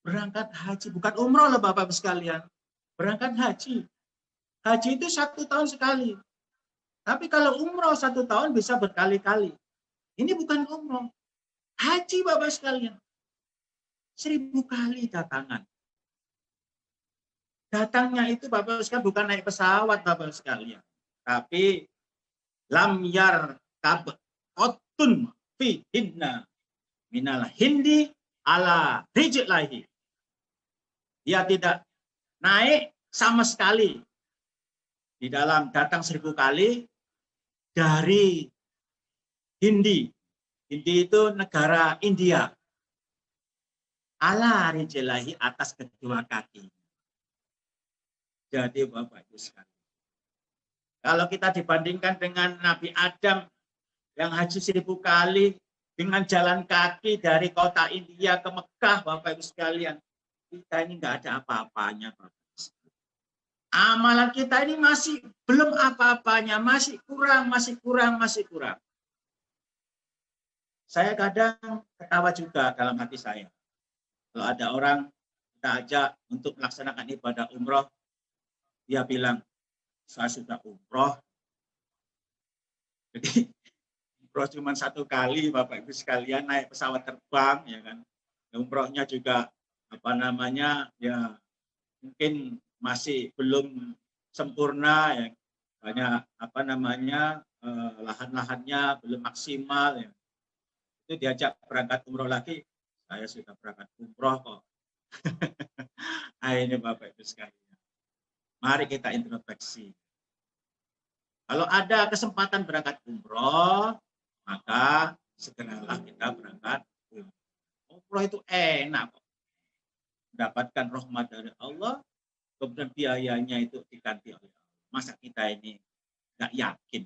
berangkat haji, bukan umroh loh Bapak-Bapak sekalian. Berangkat haji. Haji itu 1 tahun sekali. Tapi kalau umroh 1 tahun bisa berkali-kali. Ini bukan umroh. Haji Bapak sekalian. 1000 kali datangan. Datangnya itu Bapak sekalian bukan naik pesawat Bapak sekalian. Tapi lam yarkab qotun fi hinna minal hindi ala rijlahi. Dia tidak naik sama sekali di dalam datang 1000 kali dari Hindi. Hindi itu negara India. Ala rijlahi, atas kedua kaki. Jadi Bapak Ibu sekalian, kalau kita dibandingkan dengan Nabi Adam yang haji 1000 kali dengan jalan kaki dari kota India ke Mekah, Bapak Ibu sekalian, kita ini nggak ada apa-apanya, Bapak. Amalan kita ini masih belum apa-apanya, masih kurang. Saya kadang ketawa juga dalam hati saya. Kalau ada orang kita ajak untuk melaksanakan ibadah umroh, dia bilang, saya sudah umroh. Jadi umroh cuma 1 kali, Bapak Ibu sekalian, naik pesawat terbang, ya kan. Umrohnya juga ya mungkin masih belum sempurna, ya, banyak lahan-lahannya belum maksimal, ya. Itu diajak berangkat umroh lagi, saya sudah berangkat umroh kok. Nah, ini Bapak Ibu sekalian, mari kita introspeksi. Kalau ada kesempatan berangkat umroh, maka segeralah kita berangkat umroh. Umroh itu enak kok. Mendapatkan rahmat dari Allah, kemudian biayanya itu diganti oleh Allah. Masa kita ini nggak yakin?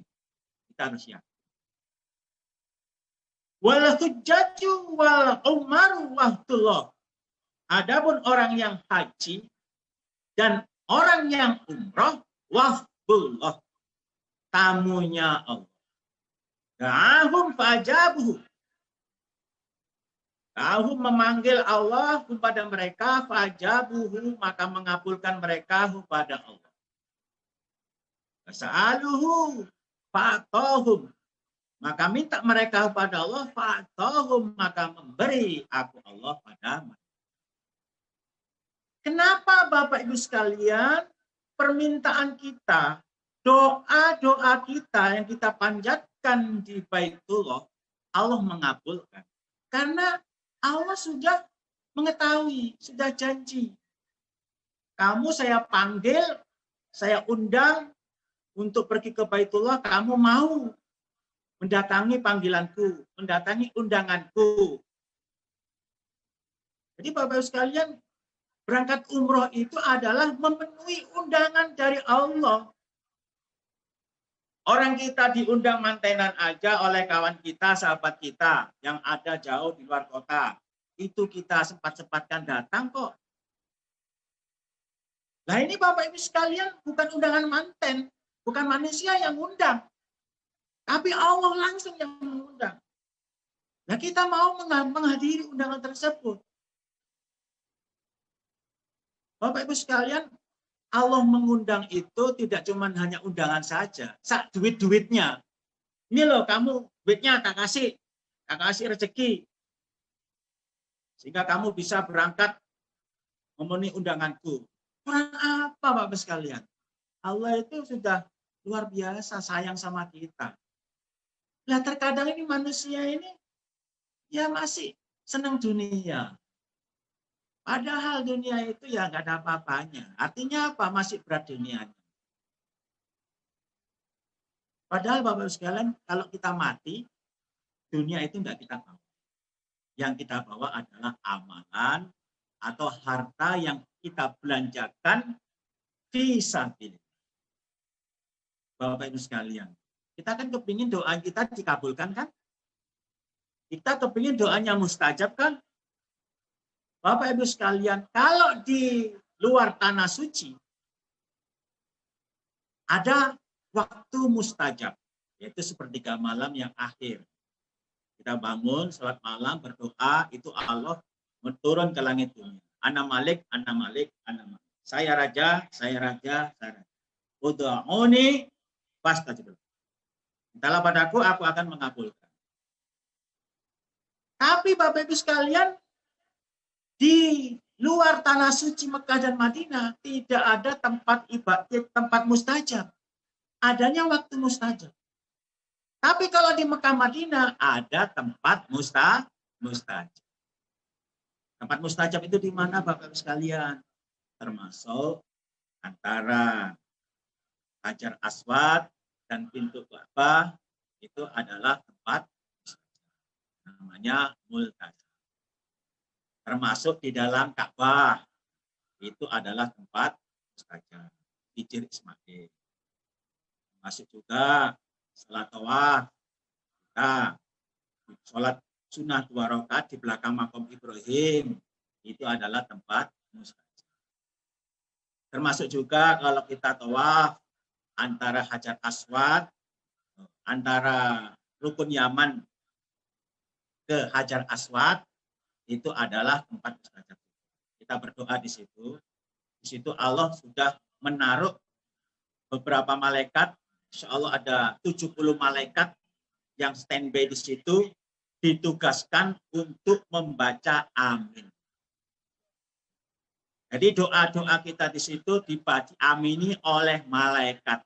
Kita harus yakin. Wal hujjatu wal umaru wahdullah. Adapun orang yang haji dan orang yang umroh, wahdullah, tamunya Allah. Da'ahum fajabuhu. Da'ahum memanggil Allah kepada mereka, fajabuhu, maka mengabulkan mereka kepada Allah. Sa'aluhu fa'atohum, maka minta mereka kepada Allah, fa'atohum, maka memberi aku Allah pada mereka. Kenapa Bapak Ibu sekalian, permintaan kita, doa-doa kita yang kita panjatkan di Baitullah, Allah mengabulkan? Karena Allah sudah mengetahui, sudah janji. Kamu saya panggil, saya undang untuk pergi ke Baitullah, kamu mau mendatangi panggilanku, mendatangi undanganku. Jadi Bapak-Bapak sekalian, berangkat umroh itu adalah memenuhi undangan dari Allah. Orang kita diundang mantenan aja oleh kawan kita, sahabat kita yang ada jauh di luar kota. Itu kita sempat-sempatkan datang kok. Nah ini Bapak Ibu sekalian, bukan undangan manten, bukan manusia yang undang, tapi Allah langsung yang mengundang. Nah kita mau menghadiri undangan tersebut. Bapak Ibu sekalian, Allah mengundang itu tidak cuma hanya undangan saja, duit-duitnya. Ini loh kamu, duitnya tak kasih rezeki. Sehingga kamu bisa berangkat memenuhi undanganku. Kurang apa Bapak sekalian? Allah itu sudah luar biasa sayang sama kita. Nah terkadang ini manusia ini ya masih senang dunia. Padahal dunia itu ya nggak ada apa-apanya. Artinya apa? Masih berat dunianya. Padahal Bapak sekalian, kalau kita mati, dunia itu nggak kita bawa. Yang kita bawa adalah amalan atau harta yang kita belanjakan fisabilillah. Bapak Ibu sekalian, kita kan kepingin doa kita dikabulkan kan? Kita kepingin doanya mustajab kan? Bapak Ibu sekalian, kalau di luar tanah suci ada waktu mustajab, yaitu sepertiga malam yang akhir. Kita bangun, sholat malam, berdoa, itu Allah turun ke langit dunia. Ana Malik, Ana Malik, Ana Malik. Saya raja, saya raja, saya raja. Ud'uni fastajib. Mintalah padaku, aku akan mengabulkan. Tapi Bapak Ibu sekalian, di luar tanah suci Mekah dan Madinah tidak ada tempat ibadah, tempat mustajab. Adanya waktu mustajab. Tapi kalau di Mekah Madinah ada tempat mustajab. Tempat mustajab itu di mana Bapak Ibu sekalian? Termasuk antara Hajar Aswad dan pintu Ka'bah itu adalah tempat namanya multazam. Termasuk di dalam Ka'bah itu adalah tempat mustajab, Hijr Ismail. Termasuk juga salat tawaf, kita sholat sunnah 2 rakaat di belakang makam Ibrahim itu adalah tempat mustajab. Termasuk juga kalau kita tawaf antara Hajar Aswad, antara Rukun Yaman ke Hajar Aswad itu adalah tempat mustajab. Kita berdoa di situ. Di situ Allah sudah menaruh beberapa malaikat. Insya Allah ada 70 malaikat yang standby di situ, ditugaskan untuk membaca amin. Jadi doa-doa kita di situ diamini oleh malaikat.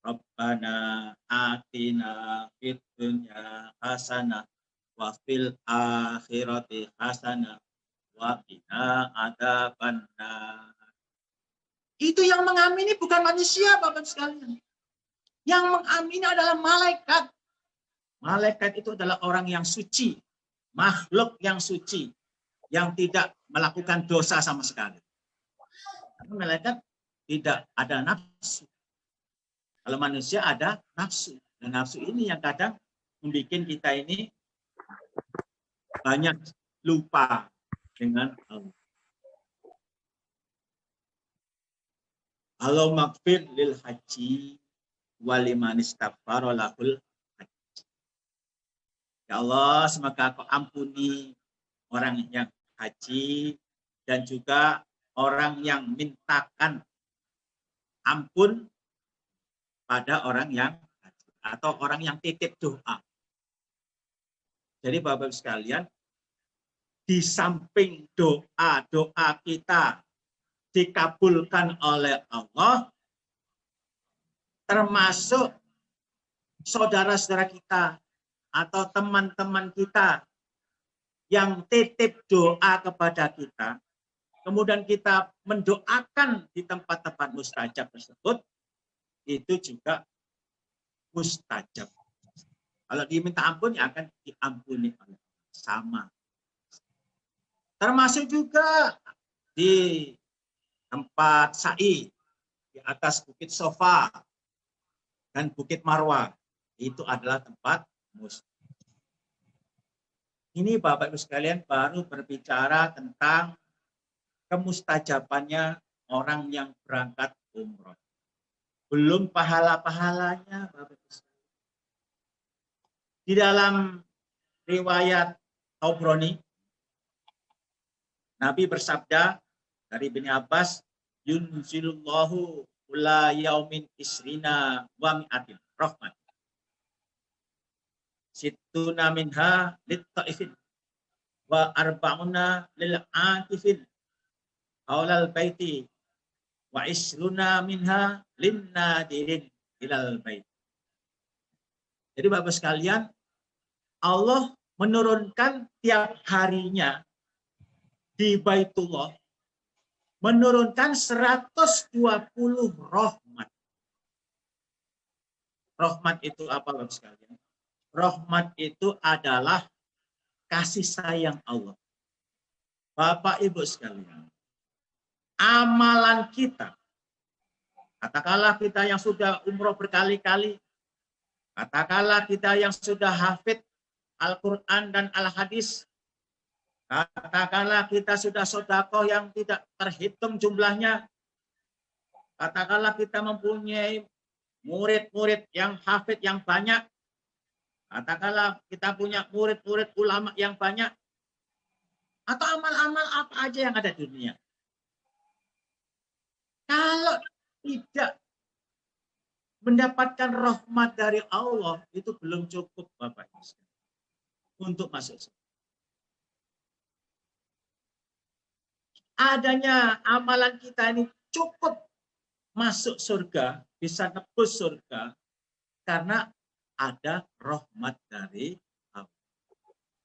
Rabbana atina fid dunya hasanah wa fil akhirati hasanah wa qina adzabannar. Itu yang mengamini bukan manusia Bapak sekalian. Yang mengamini adalah malaikat. Malaikat itu adalah orang yang suci, makhluk yang suci, yang tidak melakukan dosa sama sekali. Karena malaikat tidak ada nafsu. Kalau manusia ada nafsu. Dan nafsu ini yang kadang membuat kita ini banyak lupa dengan Allah. Allah maghfir lil haji waliman istaghfara lahul haji. Ya Allah, semoga Kau ampuni orang yang haji dan juga orang yang mintakan ampun pada orang yang haji atau orang yang titip doa. Jadi Bapak-Bapak sekalian, di samping doa-doa kita dikabulkan oleh Allah, termasuk saudara-saudara kita atau teman-teman kita yang titip doa kepada kita, kemudian kita mendoakan di tempat-tempat mustajab tersebut, itu juga mustajab. Kalau diminta ampun, ya akan diampuni oleh sama. Termasuk juga di tempat sa'i, di atas Bukit Sofa dan Bukit Marwah. Itu adalah tempat mustajab. Ini Bapak Ibu sekalian baru berbicara tentang kemustajabannya orang yang berangkat umroh. Belum pahala-pahalanya Bapak Ibu sekalian. Di dalam riwayat Tabrani, Nabi bersabda, Dari Ibnu Abbas, yunzilullahu ula yaumin isrina wa mi'atin rahmat. Situna minha lit-ta'ifin wa arba'una lil-atifin haulal baiti wa isruna minha lin-nadirin ilal bait. Jadi Bapak sekalian, Allah menurunkan tiap harinya di Baitullah, menurunkan 120 rahmat. Rahmat itu apa Bapak sekalian? Rahmat itu adalah kasih sayang Allah. Bapak Ibu sekalian, amalan kita, katakanlah kita yang sudah umroh berkali-kali, katakanlah kita yang sudah hafid Al-Quran dan Al-Hadis, katakanlah kita sudah sedekah yang tidak terhitung jumlahnya, katakanlah kita mempunyai murid-murid yang hafid yang banyak, katakanlah kita punya murid-murid ulama yang banyak, atau amal-amal apa aja yang ada di dunia. Kalau tidak mendapatkan rahmat dari Allah, itu belum cukup Bapak Ibu untuk masuk surga. Adanya amalan kita ini cukup masuk surga, bisa nebus surga, karena ada rahmat dari Allah.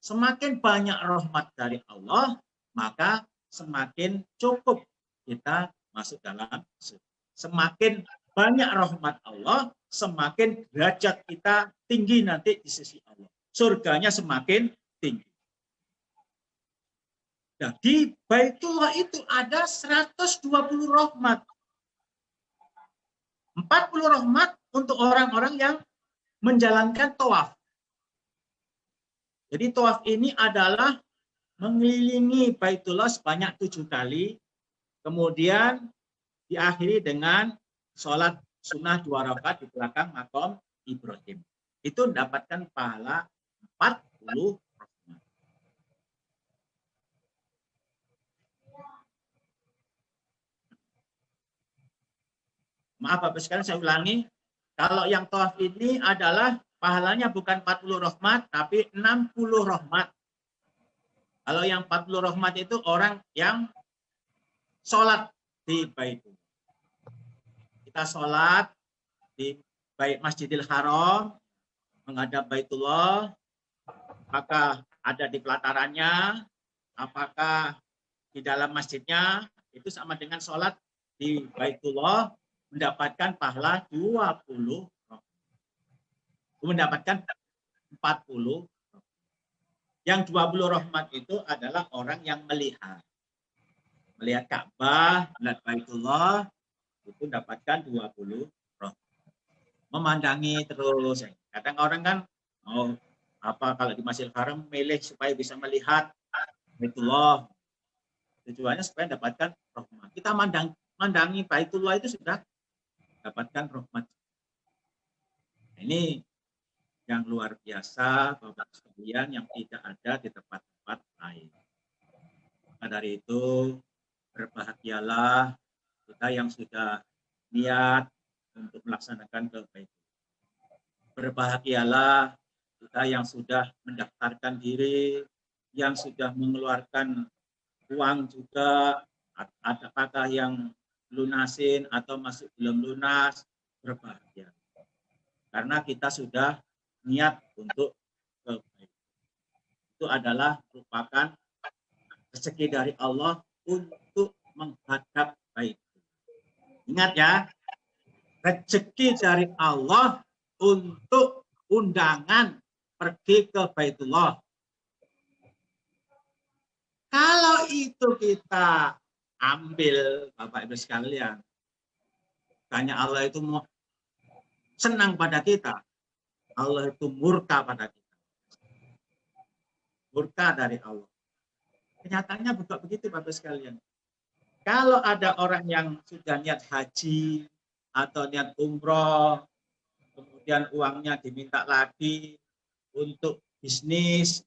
Semakin banyak rahmat dari Allah, maka semakin cukup kita masuk dalam surga. Semakin banyak rahmat Allah, semakin derajat kita tinggi nanti di sisi Allah. Surganya semakin tinggi. Nah, di Baitullah itu ada 120 rahmat. 40 rahmat untuk orang-orang yang menjalankan tawaf. Jadi tawaf ini adalah mengelilingi Baitullah sebanyak 7 kali, kemudian diakhiri dengan sholat sunnah 2 rakaat di belakang makom Ibrahim. Itu mendapatkan pahala 40 rahmat. Maaf Bapak sekalian, saya ulangi. Kalau yang tawaf ini adalah pahalanya bukan 40 rahmat, tapi 60 rahmat. Kalau yang 40 rahmat itu orang yang sholat di Baitullah. Kita sholat di Masjidil Haram, menghadap Baitullah, apakah ada di pelatarannya, apakah di dalam masjidnya, itu sama dengan sholat di Baitullah, mendapatkan pahala 20 rahmat. Mendapatkan 40. Yang 20 rahmat itu adalah orang yang melihat Ka'bah, melihat Baitullah, itu dapatkan 20 rahmat. Memandangi terus. Kadang orang kan kalau di Masjidil Haram milih supaya bisa melihat Baitullah. Tujuannya supaya dapatkan rahmat. Kita mandangi Baitullah itu sudah dapatkan rahmat. Ini yang luar biasa Bapak sekalian yang tidak ada di tempat-tempat lain. Maka dari itu berbahagialah kita yang sudah niat untuk melaksanakan kebaikan. Berbahagialah kita yang sudah mendaftarkan diri, yang sudah mengeluarkan uang juga, apakah yang lunasin atau masih belum lunas, berbahagia. Karena kita sudah niat untuk kebaikan. Itu adalah merupakan rezeki dari Allah untuk menghadap baik. Ingat ya, rezeki dari Allah untuk undangan pergi ke Baitullah. Kalau itu kita ambil, Bapak Ibu sekalian, tanya Allah itu mau senang pada kita, Allah itu murka pada kita. Murka dari Allah. Kenyataannya bukan begitu Bapak sekalian. Kalau ada orang yang sudah niat haji atau niat umroh, kemudian uangnya diminta lagi untuk bisnis,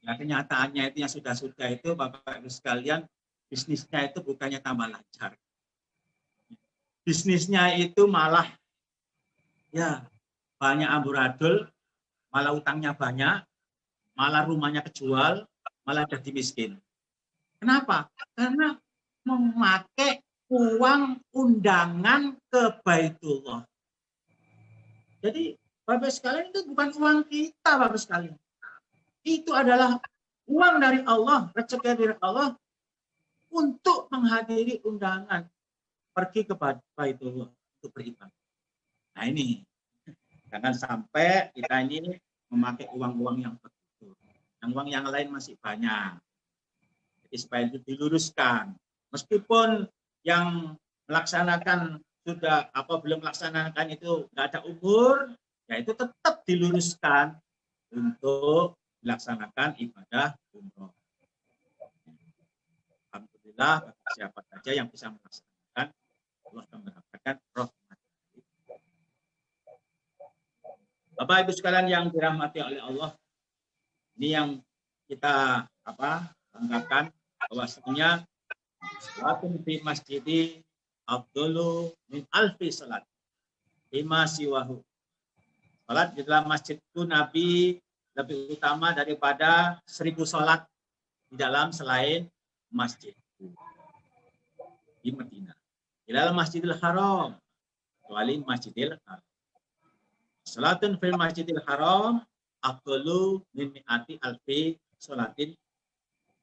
ya kenyataannya itu yang sudah itu Bapak Ibu sekalian bisnisnya itu bukannya tambah lancar. Bisnisnya itu malah ya banyak amburadul, malah utangnya banyak, malah rumahnya kejual, malah jadi miskin. Kenapa? Karena memakai uang undangan ke Baitullah. Jadi Bapak sekalian, itu bukan uang kita Bapak sekalian. Itu adalah uang dari Allah, rezeki dari Allah untuk menghadiri undangan pergi ke Baitullah untuk beribadah. Nah ini, jangan sampai kita ini memakai uang-uang yang betul. Yang uang yang lain masih banyak. Jadi supaya itu diluruskan. Meskipun yang melaksanakan sudah belum melaksanakan itu nggak ada umur, ya itu tetap diluruskan untuk dilaksanakan ibadah umroh. Alhamdulillah, siapa saja yang bisa melaksanakan, Allah akan mendapatkan rahmat. Bapak Ibu sekalian yang dirahmati oleh Allah, ini yang kita banggakan bahwasanya salatun fi masjidi afdalu min alfi salat lima siwahu. Salat di dalam masjidku Nabi lebih utama daripada 1000 salat di dalam selain masjidku di Madinah. Di dalam Masjidil Haram, kecuali Masjidil Haram. Salatun fil Masjidil Haram afdalu min mi'ati alfi salatin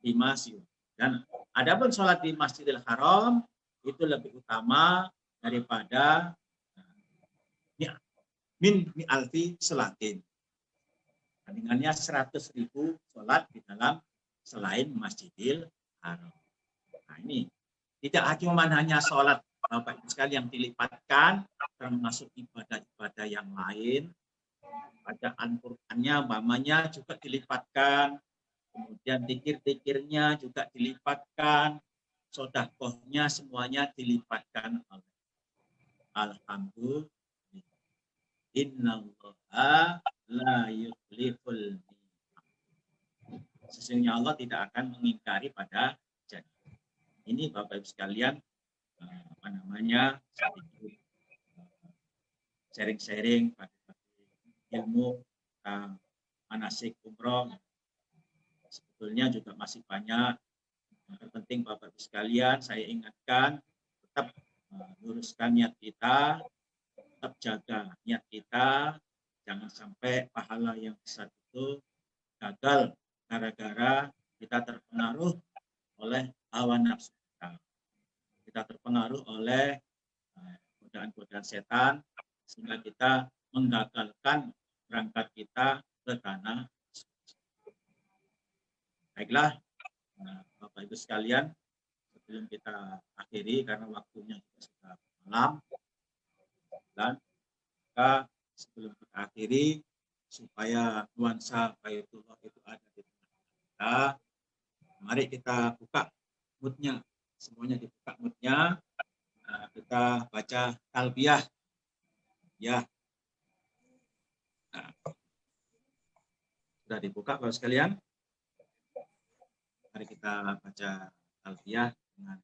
lima siwahu. Dan adapun sholat di Masjidil Haram itu lebih utama daripada min mi'alfi salatin. Bandingannya 100.000 sholat di dalam selain Masjidil Haram. Nah ini tidak cuma hanya sholat Bapak Ibu sekalian yang dilipatkan, termasuk ibadah-ibadah yang lain. Bacaan Qur'annya, umpamanya juga dilipatkan. Kemudian zikir-zikirnya juga dilipatkan, sedekahnya semuanya dilipatkan oleh Alhamdulillah. Innallaha la yukhliful mi'ad. Sesungguhnya Allah tidak akan mengingkari pada janji. Ini Bapak Ibu sekalian, sharing-sharing pada ilmu tentang manasik umroh. Sebetulnya juga masih banyak. Yang terpenting Bapak Ibu sekalian, saya ingatkan tetap luruskan niat kita, tetap jaga niat kita, jangan sampai pahala yang besar itu gagal gara-gara kita terpengaruh oleh hawa nafsu kita. Kita terpengaruh oleh godaan-godaan setan sehingga kita menggagalkan berangkat kita ke tanah. Baiklah, Bapak Ibu sekalian, sebelum kita akhiri karena waktunya sudah malam, dan maka sebelum kita akhiri supaya nuansa Baitullah itu ada di tengah kita, mari kita buka moodnya, semuanya dibuka moodnya, kita baca talbiyah, ya. Nah, sudah dibuka Bapak sekalian. Mari kita baca talbiyah dengan